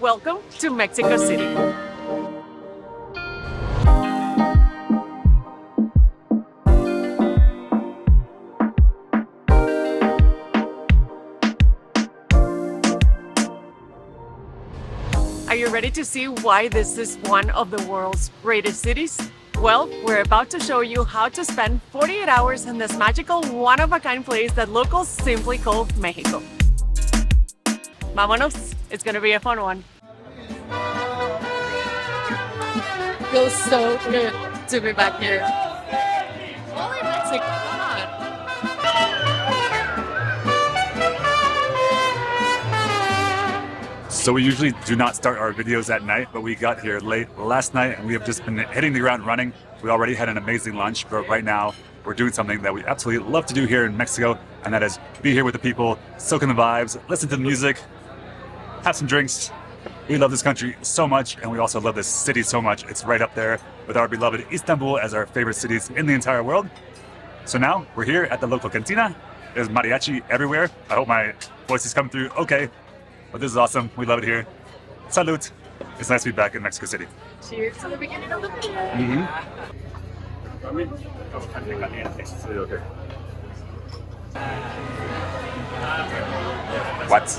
Welcome to Mexico City. Are you ready to see why this is one of the world's greatest cities? Well, we're about to show you how to spend 48 hours in this magical, one-of-a-kind place that locals simply call Mexico. Vámonos, it's gonna be a fun one. Feels so good to be back here. Holy Mexico, come on. So we usually do not start our videos at night, but we got here late last night and we have just been hitting the ground running. We already had an amazing lunch, but right now we're doing something that we absolutely love to do here in Mexico, and that is be here with the people, soak in the vibes, listen to the music, have some drinks. We love this country so much, and we also love this city so much. It's right up there with our beloved Istanbul as our favorite cities in the entire world. So now we're here at the local cantina. There's mariachi everywhere. I hope my voice is coming through okay. But this is awesome. We love it here. Salud. It's nice to be back in Mexico City. Cheers to the beginning of the video. What?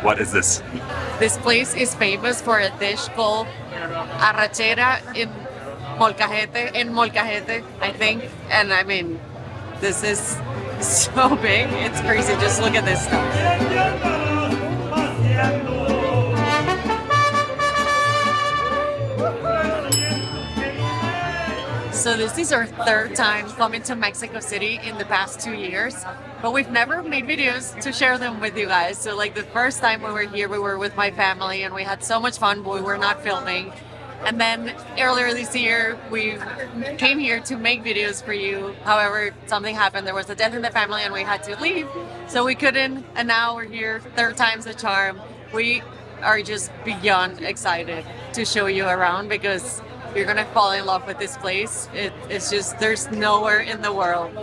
What is this? This place is famous for a dish called arrachera in molcajete, I think. And I mean, this is so big, it's crazy. Just look at this stuff. So this is our third time coming to Mexico City in the past 2 years, but we've never made videos to share them with you guys. So like the first time we were here, we were with my family and we had so much fun, but we were not filming. And then earlier this year, we came here to make videos for you. However, something happened. There was a death in the family and we had to leave. So we couldn't. And now we're here, third time's the charm. We are just beyond excited to show you around because you're going to fall in love with this place. It's just, there's nowhere in the world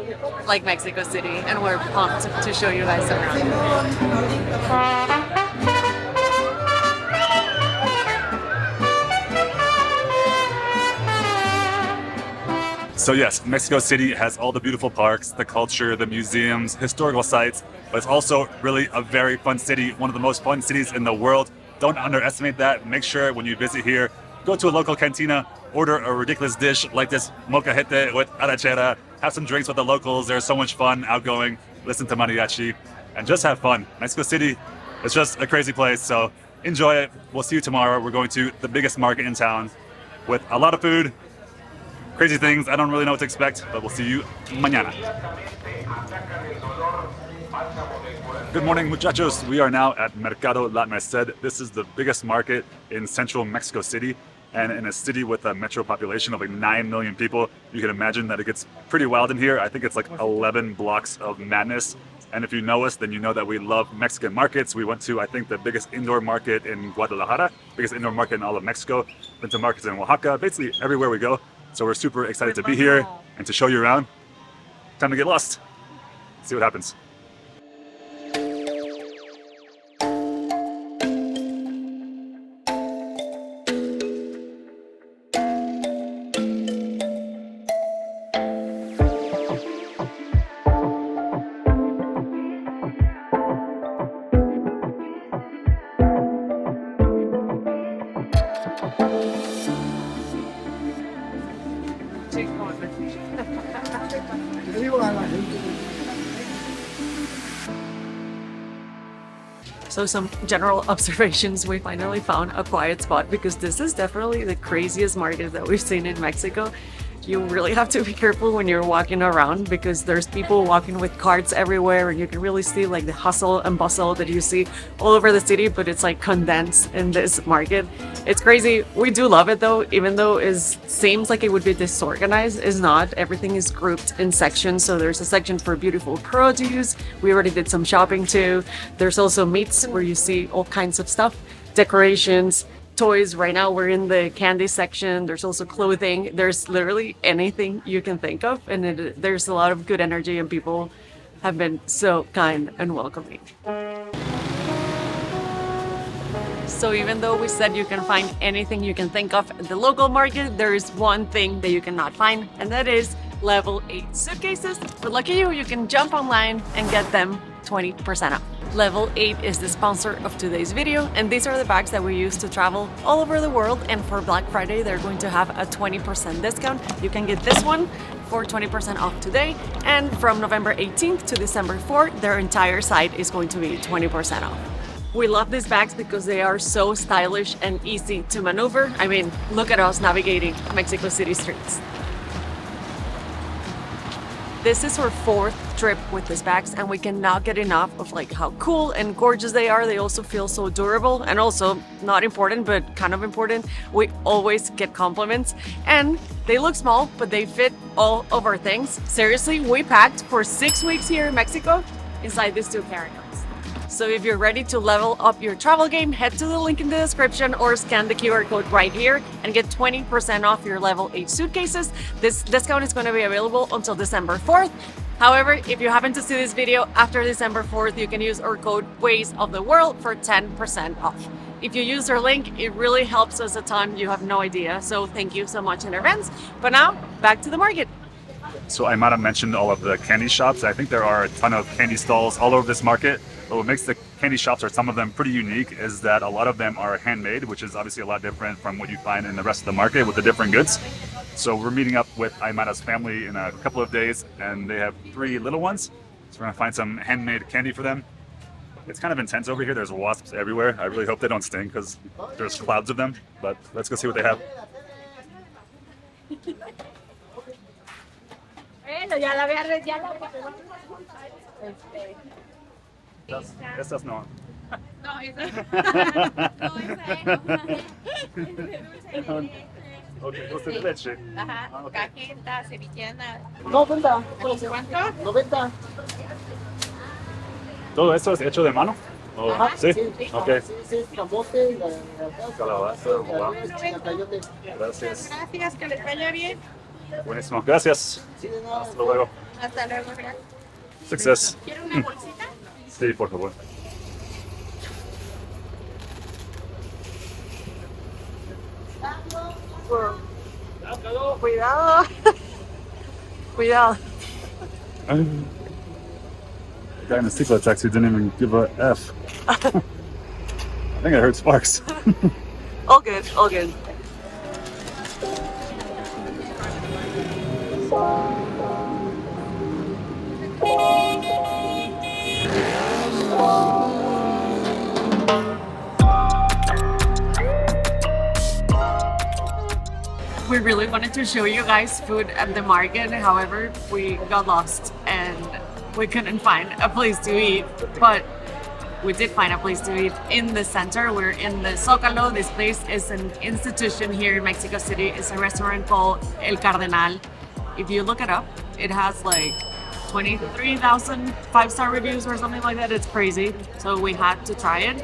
like Mexico City. And we're pumped to show you guys around. So yes, Mexico City has all the beautiful parks, the culture, the museums, historical sites, but it's also really a very fun city, one of the most fun cities in the world. Don't underestimate that. Make sure when you visit here, go to a local cantina, order a ridiculous dish like this molcajete with arrachera, have some drinks with the locals. There's so much fun, outgoing, listen to mariachi, and just have fun. Mexico City is just a crazy place, so enjoy it. We'll see you tomorrow. We're going to the biggest market in town with a lot of food, crazy things. I don't really know what to expect, but we'll see you mañana. Good morning, muchachos. We are now at Mercado La Merced. This is the biggest market in central Mexico City, and in a city with a metro population of like 9 million people, you can imagine that it gets pretty wild in here. I think it's like 11 blocks of madness. And if you know us, then you know that we love Mexican markets. We went to, I think, the biggest indoor market in Guadalajara, biggest indoor market in all of Mexico. Been to markets in Oaxaca, basically everywhere we go. So we're super excited to be here and to show you around. Time to get lost. See what happens. So some general observations, we finally found a quiet spot because this is definitely the craziest market that we've seen in Mexico. You really have to be careful when you're walking around because there's people walking with carts everywhere and you can really see like the hustle and bustle that you see all over the city, but it's like condensed in this market. It's crazy. We do love it though, even though it seems like it would be disorganized. It's not. Everything is grouped in sections. So there's a section for beautiful produce. We already did some shopping too. There's also meats where you see all kinds of stuff, decorations, toys. Right now we're in the candy section. There's also clothing. There's literally anything you can think of, and there's a lot of good energy and people have been so kind and welcoming. So even though we said you can find anything you can think of at the local market, there is one thing that you cannot find, and that is level 8 suitcases. But lucky you, you can jump online and get them 20% off. Level 8 is the sponsor of today's video, and these are the bags that we use to travel all over the world, and for Black Friday they're going to have a 20% discount. You can get this one for 20% off today, and from November 18th to December 4th, their entire site is going to be 20% off. We love these bags because they are so stylish and easy to maneuver. I mean, look at us navigating Mexico City streets. This is our 4th trip with these bags, and we cannot get enough of like how cool and gorgeous they are. They also feel so durable, and also, not important but kind of important, we always get compliments, and they look small but they fit all of our things. Seriously, we packed for 6 weeks here in Mexico inside these 2 carry-ons. So if you're ready to level up your travel game, head to the link in the description or scan the QR code right here and get 20% off your level 8 suitcases. This discount is going to be available until December 4th. However, if you happen to see this video after December 4th, you can use our code Ways of the World for 10% off. If you use our link, it really helps us a ton. You have no idea. So thank you so much in advance. But now, back to the market. So Aimara mentioned all of the candy shops. I think there are a ton of candy stalls all over this market. But what makes the candy shops, or some of them, pretty unique is that a lot of them are handmade, which is obviously a lot different from what you find in the rest of the market with the different goods. So we're meeting up with Aimara's family in a couple of days, and they have 3 little ones. So we're gonna find some handmade candy for them. It's kind of intense over here. There's wasps everywhere. I really hope they don't sting because there's clouds of them, but let's go see what they have. Estas no. No, esa. Okay, dulce de leche. Ajá, Ah, ok. cajeta, sevillana. 90. ¿Cuánto? 90. ¿Todo esto es hecho de mano? Oh, Ajá, ¿sí? sí. Ok. Sí, camote, Calabaza, guau. chayote. Gracias. Gracias, que les vaya bien. Buenísimo. Gracias. Sí, de nada. Hasta luego. Hasta luego, gracias. Success. ¿Quiere una bolsita? Sí, por favor. Cuidado. Cuidado. The guy in the sequel taxi didn't even give a F. I think I heard sparks. All good, all good. We really wanted to show you guys food at the market, however, we got lost and we couldn't find a place to eat, but we did find a place to eat in the center. We're in the Zocalo. This place is an institution here in Mexico City. It's a restaurant called El Cardenal. If you look it up, it has like 23,000 5-star reviews or something like that. It's crazy. So we had to try it.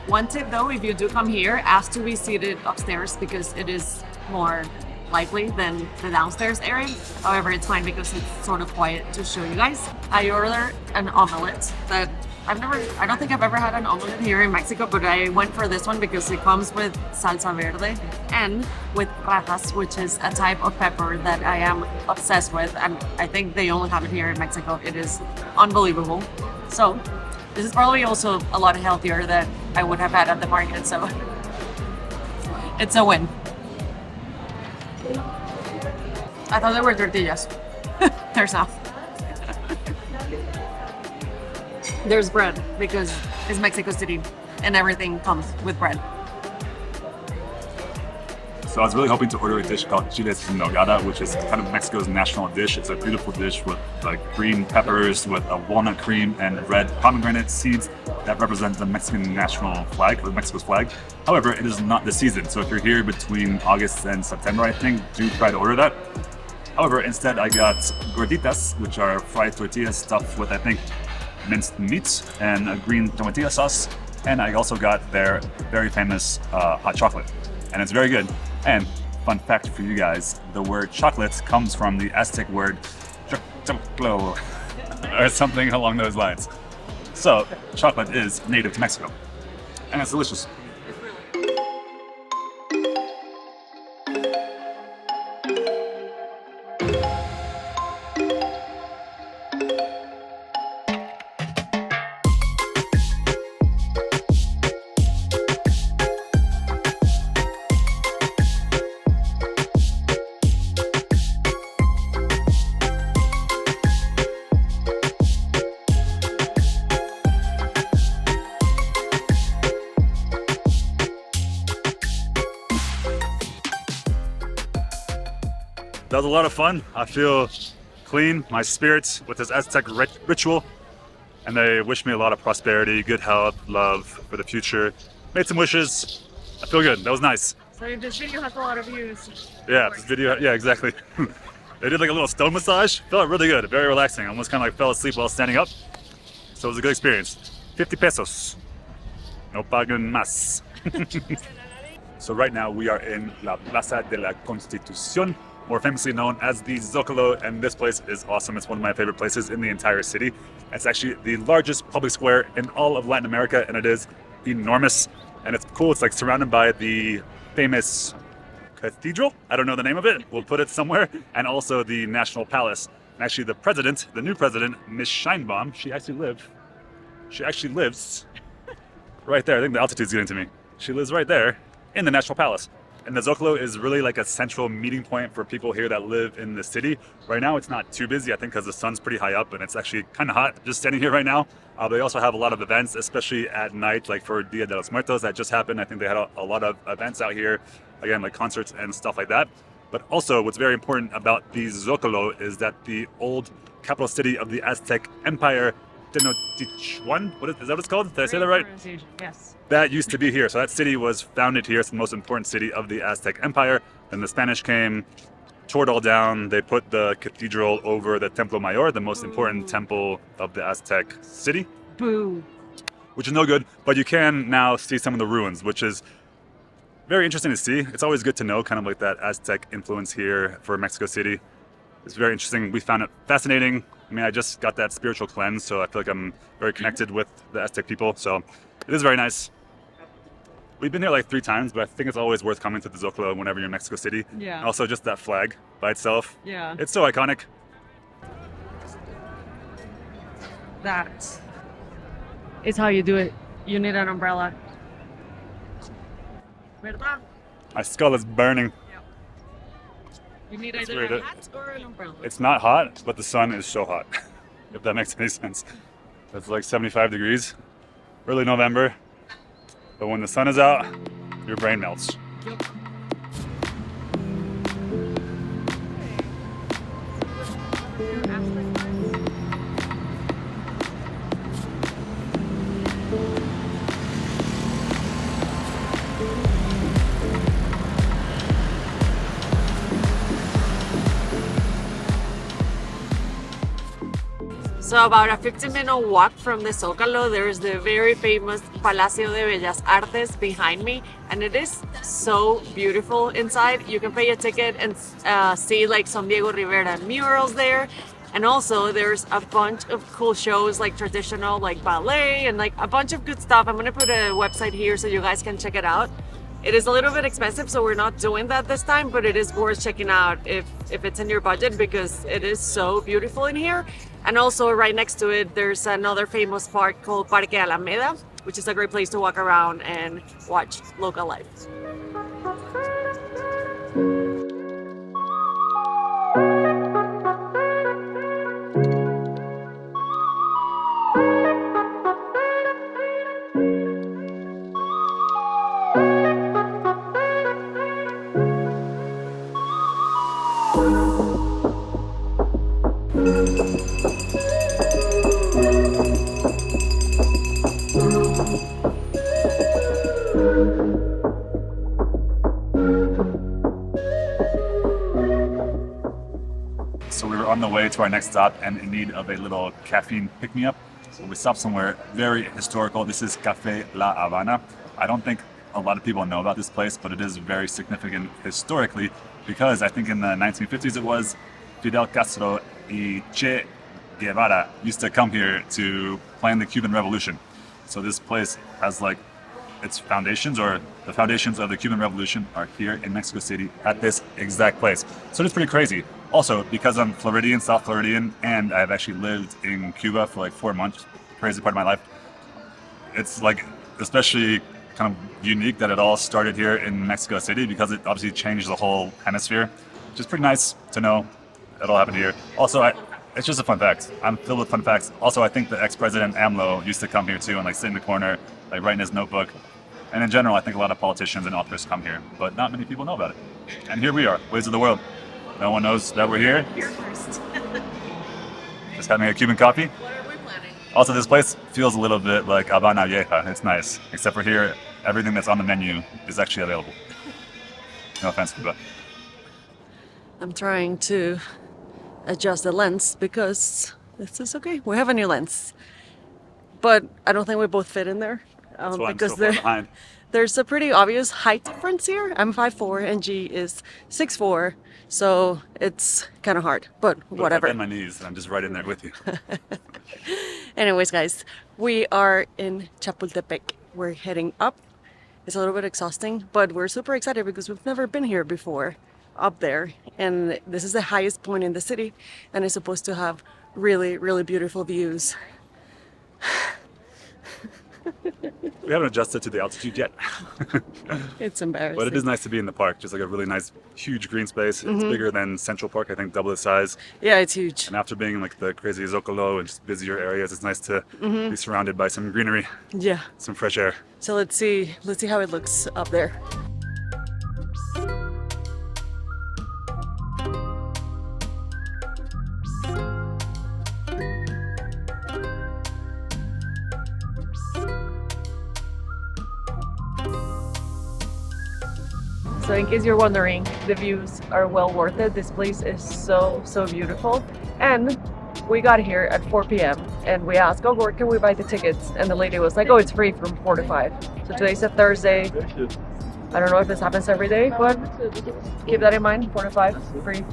One tip though, if you do come here, ask to be seated upstairs because it is more likely than the downstairs area. However, it's fine because it's sort of quiet to show you guys. I ordered an omelette that I don't think I've ever had an omelette here in Mexico, but I went for this one because it comes with salsa verde and with rajas, which is a type of pepper that I am obsessed with, and I think they only have it here in Mexico. It is unbelievable. So this is probably also a lot healthier than I would have had at the market, so it's a win. I thought they were tortillas. There's not. There's bread because it's Mexico City and everything comes with bread. So I was really hoping to order a dish called chiles en nogada, which is kind of Mexico's national dish. It's a beautiful dish with like green peppers, with a walnut cream and red pomegranate seeds that represent the Mexican national flag, or Mexico's flag. However, it is not the season. So if you're here between August and September, I think, do try to order that. However, instead I got gorditas, which are fried tortillas stuffed with, I think, minced meat and a green tomatillo sauce. And I also got their very famous hot chocolate. And it's very good. And fun fact for you guys, the word chocolate comes from the Aztec word Zocalo, or something along those lines. So chocolate is native to Mexico. And it's delicious. It's that was a lot of fun. I feel clean, my spirit with this Aztec ritual. And they wish me a lot of prosperity, good health, love for the future. Made some wishes. I feel good. That was nice. So this video has a lot of views. Yeah, this video, yeah, exactly. They did like a little stone massage. Felt really good, very relaxing. I almost kind of like fell asleep while standing up. So it was a good experience. 50 pesos. No pagan más. So right now we are in La Plaza de la Constitución, more famously known as the Zocalo, and this place is awesome. It's one of my favorite places in the entire city. It's actually the largest public square in all of Latin America, and it is enormous. And it's cool. It's like surrounded by the famous cathedral. I don't know the name of it. We'll put it somewhere. And also the National Palace. And actually the president, the new president, Miss Scheinbaum, she actually lives right there. I think the altitude's getting to me. She lives right there in the National Palace. And the Zocalo is really like a central meeting point for people here that live in the city. Right now, it's not too busy, I think, because the sun's pretty high up and it's actually kind of hot just standing here right now. They also have a lot of events, especially at night, like for Dia de los Muertos that just happened. I think they had a lot of events out here, again, like concerts and stuff like that. But also, what's very important about the Zocalo is that the old capital city of the Aztec Empire, Tenochtitlan, is that what it's called? Did I say that right? Yes. That used to be here. So that city was founded here. It's the most important city of the Aztec Empire. Then the Spanish came, tore it all down. They put the cathedral over the Templo Mayor, the most important temple of the Aztec city. Boo. Which is no good, but you can now see some of the ruins, which is very interesting to see. It's always good to know kind of like that Aztec influence here for Mexico City. It's very interesting. We found it fascinating. I mean, I just got that spiritual cleanse, so I feel like I'm very connected with the Aztec people. So it is very nice. We've been here like 3 times, but I think it's always worth coming to the Zocalo whenever you're in Mexico City. Yeah. And also just that flag by itself. Yeah. It's so iconic. That is how you do it. You need an umbrella. ¿Verdad? My skull is burning. You need That's either weird. a hat or an umbrella. It's not hot, but the sun is so hot, if that makes any sense. It's like 75 degrees, early November. But when the sun is out, your brain melts. Yep. So about a 15-minute walk from the Zocalo, there's the very famous Palacio de Bellas Artes behind me, and it is so beautiful inside. You can pay a ticket and see like some Diego Rivera murals there, and also there's a bunch of cool shows like traditional like ballet and like a bunch of good stuff. I'm gonna put a website here so you guys can check it out. It is a little bit expensive, so we're not doing that this time, but it is worth checking out if it's in your budget because it is so beautiful in here. And also right next to it, there's another famous park called Parque Alameda, which is a great place to walk around and watch local life. So we were on the way to our next stop and in need of a little caffeine pick-me-up. So we stopped somewhere very historical. This is Café La Habana. I don't think a lot of people know about this place, but it is very significant historically because I think in the 1950s it was Fidel Castro y Che Guevara used to come here to plan the Cuban Revolution. So this place has like its foundations, or the foundations of the Cuban Revolution are here in Mexico City at this exact place. So it's pretty crazy. Also, because I'm Floridian, South Floridian, and I've actually lived in Cuba for like 4 months, crazy part of my life. It's like especially kind of unique that it all started here in Mexico City because it obviously changed the whole hemisphere, which is pretty nice to know it all happened here. Also, it's just a fun fact. I'm filled with fun facts. Also, I think the ex-president AMLO used to come here too and like sit in the corner, like write in his notebook. And in general, I think a lot of politicians and authors come here, but not many people know about it. And here we are, Ways of the World. No one knows that we're here. Here first. Just having a Cuban coffee. What are we planning? Also, this place feels a little bit like Habana Vieja. It's nice. Except for here, everything that's on the menu is actually available. No offense, but I'm trying to adjust the lens because this is okay. We have a new lens. But I don't think we both fit in there. that's why I'm Because so far behind. there's a pretty obvious height difference here. I'm 5'4" and G is 6'4", so it's kind of hard, but But whatever. I bend my knees and I'm just right in there with you. Anyways, guys, we are in Chapultepec. We're heading up. It's a little bit exhausting, but we're super excited because we've never been here before up there. And this is the highest point in the city and it's supposed to have really, really beautiful views. We haven't adjusted to the altitude yet. It's embarrassing. But it is nice to be in the park. Just like a really nice, huge green space. It's bigger than Central Park, I think double the size. Yeah, it's huge. And after being in like the crazy Zocalo and just busier areas, it's nice to be surrounded by some greenery, Yeah. some fresh air. So let's see how it looks up there. So in case you're wondering, the views are well worth it. This place is so beautiful. And we got here at 4 p.m. and we asked, oh, where can we buy the tickets? And the lady was like, oh, it's free from 4 to 5. So today's a Thursday. I don't know if this happens every day, but keep that in mind, 4 to 5, free.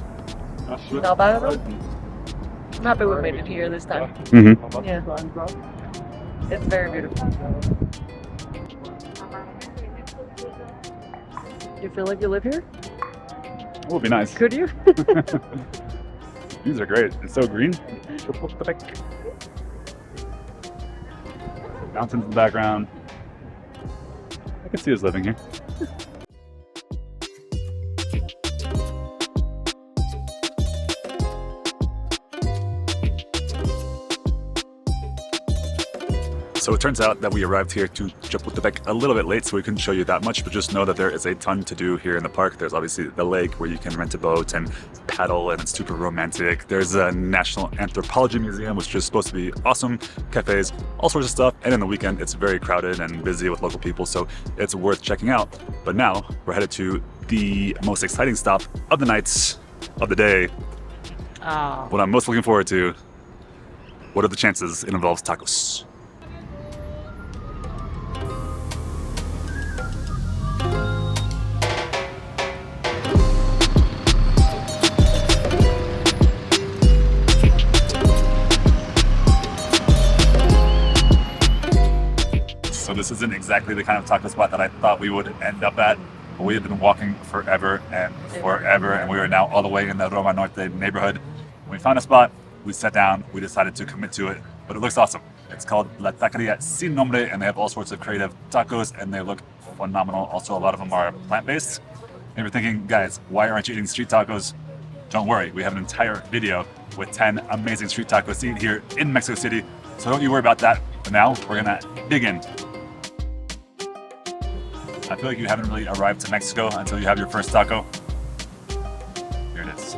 Not bad at all. I'm happy we made it here this time. Yeah. It's very beautiful. You feel like you live here? It would be nice. Could you? These are great. It's so green. Mountains in the background. I can see us living here. So it turns out that we arrived here to Chapultepec a little bit late, so we couldn't show you that much, but just know that there is a ton to do here in the park. There's obviously the lake where you can rent a boat and paddle, and it's super romantic. There's a National Anthropology Museum, which is supposed to be awesome, cafes, all sorts of stuff, and in the weekend it's very crowded and busy with local people, so it's worth checking out. But now we're headed to the most exciting stop of the night, of the day, what I'm most looking forward to. What are the chances it involves tacos? So this isn't exactly the kind of taco spot that I thought we would end up at. But we have been walking forever and forever, and we are now all the way in the Roma Norte neighborhood. When we found a spot, we sat down, we decided to commit to it, but it looks awesome. It's called La Taqueria Sin Nombre, and they have all sorts of creative tacos, and they look phenomenal. Also, a lot of them are plant-based. And you're thinking, guys, why aren't you eating street tacos? Don't worry, we have an entire video with 10 amazing street tacos to eat here in Mexico City. So don't you worry about that. But now we're gonna dig in. I feel like you haven't really arrived to Mexico until you have your first taco. Here it is.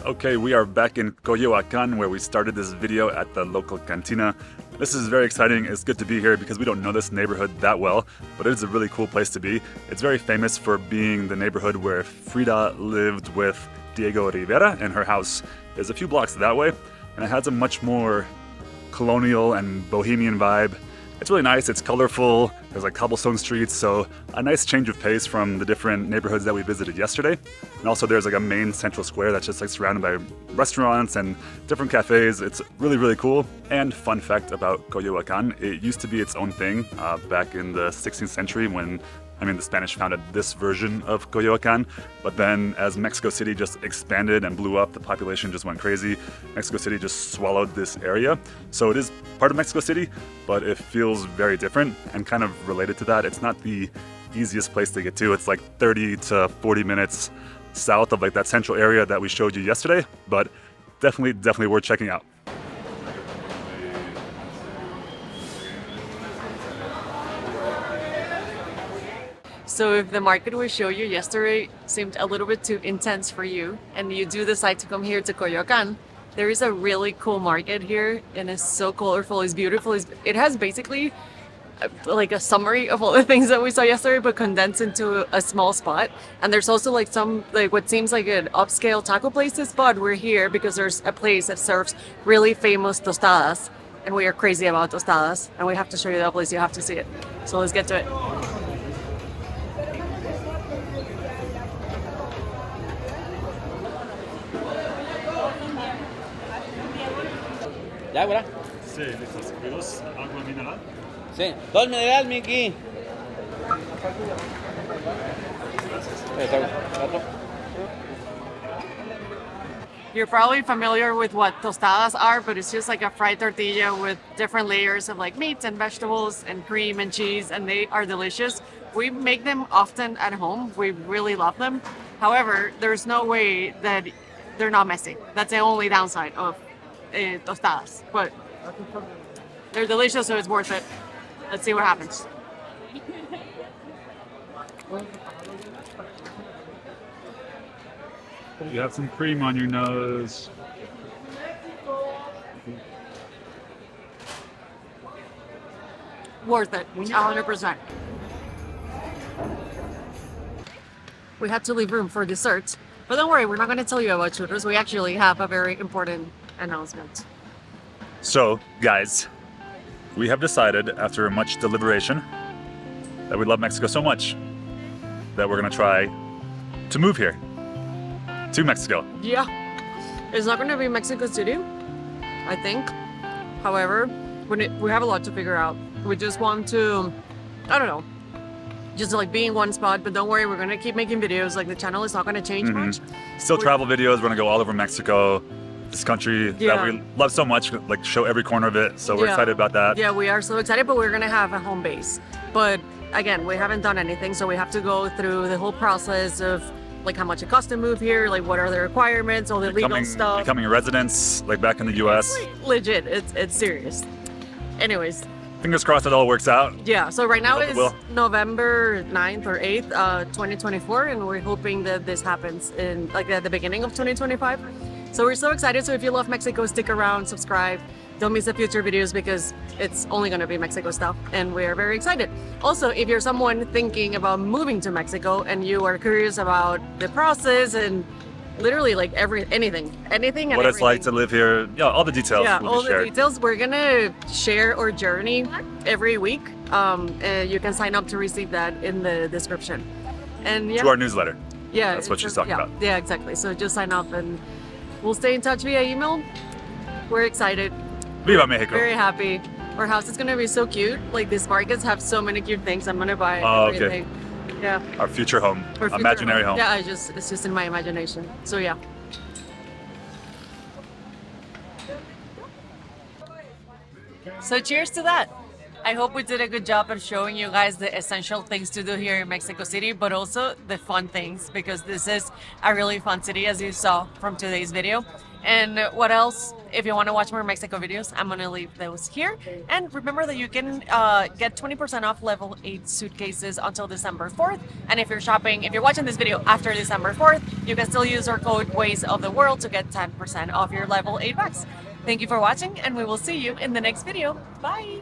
Okay, we are back in Coyoacan, where we started this video at the local cantina. This is very exciting. It's good to be here because we don't know this neighborhood that well, but it is a really cool place to be. It's very famous for being the neighborhood where Frida lived with Diego Rivera, and her house is a few blocks that way, and it has a much more colonial and bohemian vibe It's really nice, it's colorful, there's like cobblestone streets, so a nice change of pace from the different neighborhoods that we visited yesterday. And also there's like a main central square that's just like surrounded by restaurants and different cafes. It's really, really cool. And fun fact about Coyoacan, it used to be its own thing back in the 16th century when the Spanish founded this version of Coyoacan, but then as Mexico City just expanded and blew up, the population just went crazy. Mexico City just swallowed this area. So it is part of Mexico City, but it feels very different and kind of related to that. It's not the easiest place to get to. It's like 30 to 40 minutes south of like that central area that we showed you yesterday, but definitely worth checking out. So if the market we showed you yesterday seemed a little bit too intense for you and you do decide to come here to Coyoacan, there is a really cool market here and it's so colorful, it's beautiful. It has basically like a summary of all the things that we saw yesterday but condensed into a small spot. And there's also like some like what seems like an upscale taco places, but we're here because there's a place that serves really famous tostadas and we are crazy about tostadas and we have to show you that place. You have to see it. So let's get to it. ¿Ya, verdad? Sí, listos. ¿Y dos agua mineral? Sí. 2 mineral, Miki. You're probably familiar with what tostadas are, but it's just like a fried tortilla with different layers of like meats and vegetables and cream and cheese, and they are delicious. We make them often at home. We really love them. However, there's no way that they're not messy. That's the only downside of tostadas, but they're delicious, so it's worth it. Let's see what happens. You have some cream on your nose. Worth it, 100%. We had to leave room for dessert, but don't worry, we're not going to tell you about churros. We actually have a very important announcement. So, guys, we have decided after much deliberation that we love Mexico so much that we're gonna try to move here to Mexico. Yeah, it's not going to be Mexico City, I think. However, we have a lot to figure out. We just want to, I don't know, just like be in one spot, but don't worry, we're going to keep making videos. Like the channel is not going to change much. Still travel videos, we're gonna go all over Mexico, this country that we love so much, like show every corner of it, so we're excited about that. Yeah, we are so excited, but we're going to have a home base. But again, we haven't done anything, so we have to go through the whole process of like how much it costs to move here, like what are the requirements, all the legal stuff. Becoming residents, like back in the US. It's like legit, it's serious. Anyways. Fingers crossed it all works out. Yeah, so right now is November 9th or 8th, 2024, and we're hoping that this happens in like at the beginning of 2025. So we're so excited. So if you love Mexico, stick around, subscribe. Don't miss the future videos because it's only going to be Mexico stuff and we're very excited. Also, if you're someone thinking about moving to Mexico and you are curious about the process and literally like anything and what it's like to live here, all the details will be all shared. the details, we're going to share our journey every week. You can sign up to receive that in the description. And to our newsletter. Yeah. That's what she's talking about. Yeah, exactly. So just sign up and we'll stay in touch via email. We're excited. Viva Mexico. Very happy. Our house is gonna be so cute. Like these markets have so many cute things. I'm gonna buy everything. Okay. Yeah. Our future home. Our future imaginary home. Yeah, it's just in my imagination. So yeah. So cheers to that. I hope we did a good job at showing you guys the essential things to do here in Mexico City, but also the fun things, because this is a really fun city, as you saw from today's video. And what else? If you want to watch more Mexico videos, I'm going to leave those here. And remember that you can get 20% off level 8 suitcases until December 4th. And if you're watching this video after December 4th, you can still use our code Ways of the World to get 10% off your level 8 bags. Thank you for watching, and we will see you in the next video. Bye!